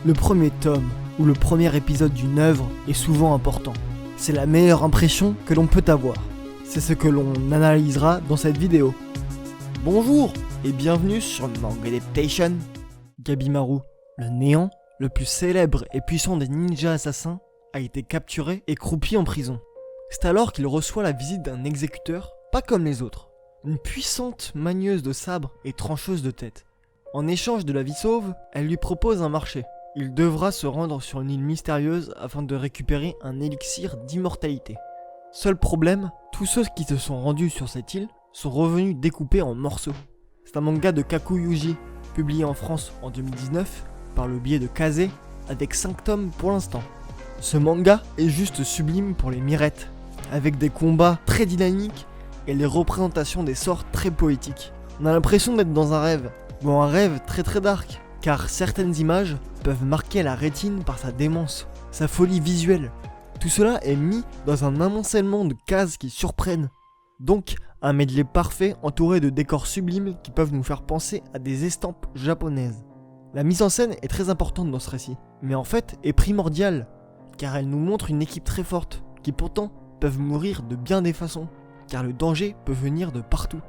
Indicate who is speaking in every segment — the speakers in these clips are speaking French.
Speaker 1: Le premier tome ou le premier épisode d'une œuvre est souvent important. C'est la meilleure impression que l'on peut avoir. C'est ce que l'on analysera dans cette vidéo. Bonjour et bienvenue sur Manga Adaptation. Gabimaru, le néant, le plus célèbre et puissant des ninjas assassins, a été capturé et croupi en prison. C'est alors qu'il reçoit la visite d'un exécuteur, pas comme les autres. Une puissante manieuse de sabre et trancheuse de tête. En échange de la vie sauve, elle lui propose un marché. Il devra se rendre sur une île mystérieuse afin de récupérer un élixir d'immortalité. Seul problème, tous ceux qui se sont rendus sur cette île sont revenus découpés en morceaux. C'est un manga de Kaku Yuji, publié en France en 2019 par le biais de Kazé, avec 5 tomes pour l'instant. Ce manga est juste sublime pour les mirettes, avec des combats très dynamiques et les représentations des sorts très poétiques. On a l'impression d'être dans un rêve, ou un rêve très dark, car certaines images peuvent marquer la rétine par sa démence, sa folie visuelle. Tout cela est mis dans un amoncellement de cases qui surprennent. Donc, un medley parfait entouré de décors sublimes qui peuvent nous faire penser à des estampes japonaises. La mise en scène est très importante dans ce récit, mais en fait est primordiale, car elle nous montre une équipe très forte, qui pourtant peuvent mourir de bien des façons, car le danger peut venir de partout.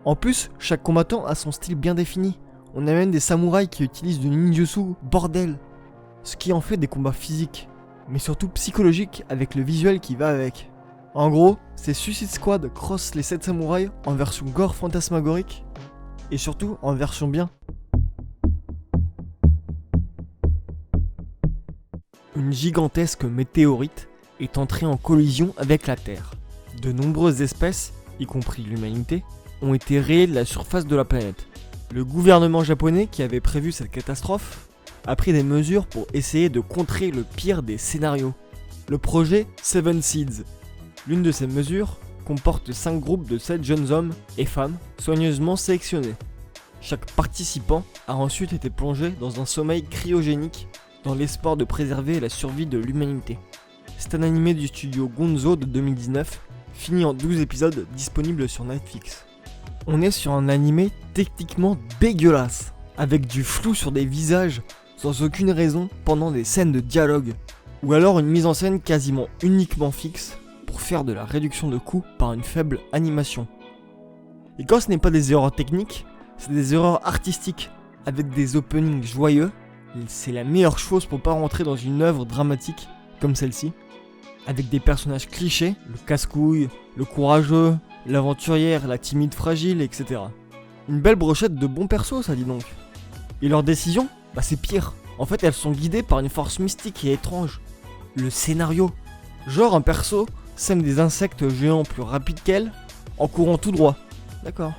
Speaker 1: En plus, chaque combattant a son style bien défini. On a même des samouraïs qui utilisent du ninjutsu, bordel. Ce qui en fait des combats physiques, mais surtout psychologiques avec le visuel qui va avec. En gros, c'est Suicide Squad cross les 7 samouraïs en version gore fantasmagorique, et surtout en version bien. Une gigantesque météorite est entrée en collision avec la Terre. De nombreuses espèces, y compris l'humanité, ont été rayées de la surface de la planète. Le gouvernement japonais qui avait prévu cette catastrophe a pris des mesures pour essayer de contrer le pire des scénarios. Le projet Seven Seeds. L'une de ces mesures comporte 5 groupes de 7 jeunes hommes et femmes soigneusement sélectionnés. Chaque participant a ensuite été plongé dans un sommeil cryogénique dans l'espoir de préserver la survie de l'humanité. C'est un animé du studio Gonzo de 2019, fini en 12 épisodes disponibles sur Netflix. On est sur un animé techniquement dégueulasse, avec du flou sur des visages sans aucune raison pendant des scènes de dialogue, ou alors une mise en scène quasiment uniquement fixe pour faire de la réduction de coûts par une faible animation. Et quand ce n'est pas des erreurs techniques, c'est des erreurs artistiques, avec des openings joyeux. C'est la meilleure chose pour pas rentrer dans une œuvre dramatique comme celle-ci, avec des personnages clichés, le casse-couille, le courageux, l'aventurière, la timide fragile, etc. Une belle brochette de bons persos, ça dit donc. Et leurs décisions, c'est pire. En fait, elles sont guidées par une force mystique et étrange. Le scénario. Genre un perso sème des insectes géants plus rapides qu'elle, en courant tout droit. D'accord.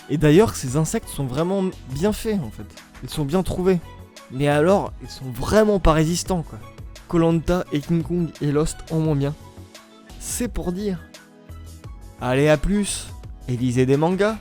Speaker 1: Et d'ailleurs, ces insectes sont vraiment bien faits, en fait. Ils sont bien trouvés. Mais alors, ils sont vraiment pas résistants, quoi. Koh-Lanta et King Kong et Lost en moins bien. C'est pour dire. Allez, à plus, et lisez des mangas.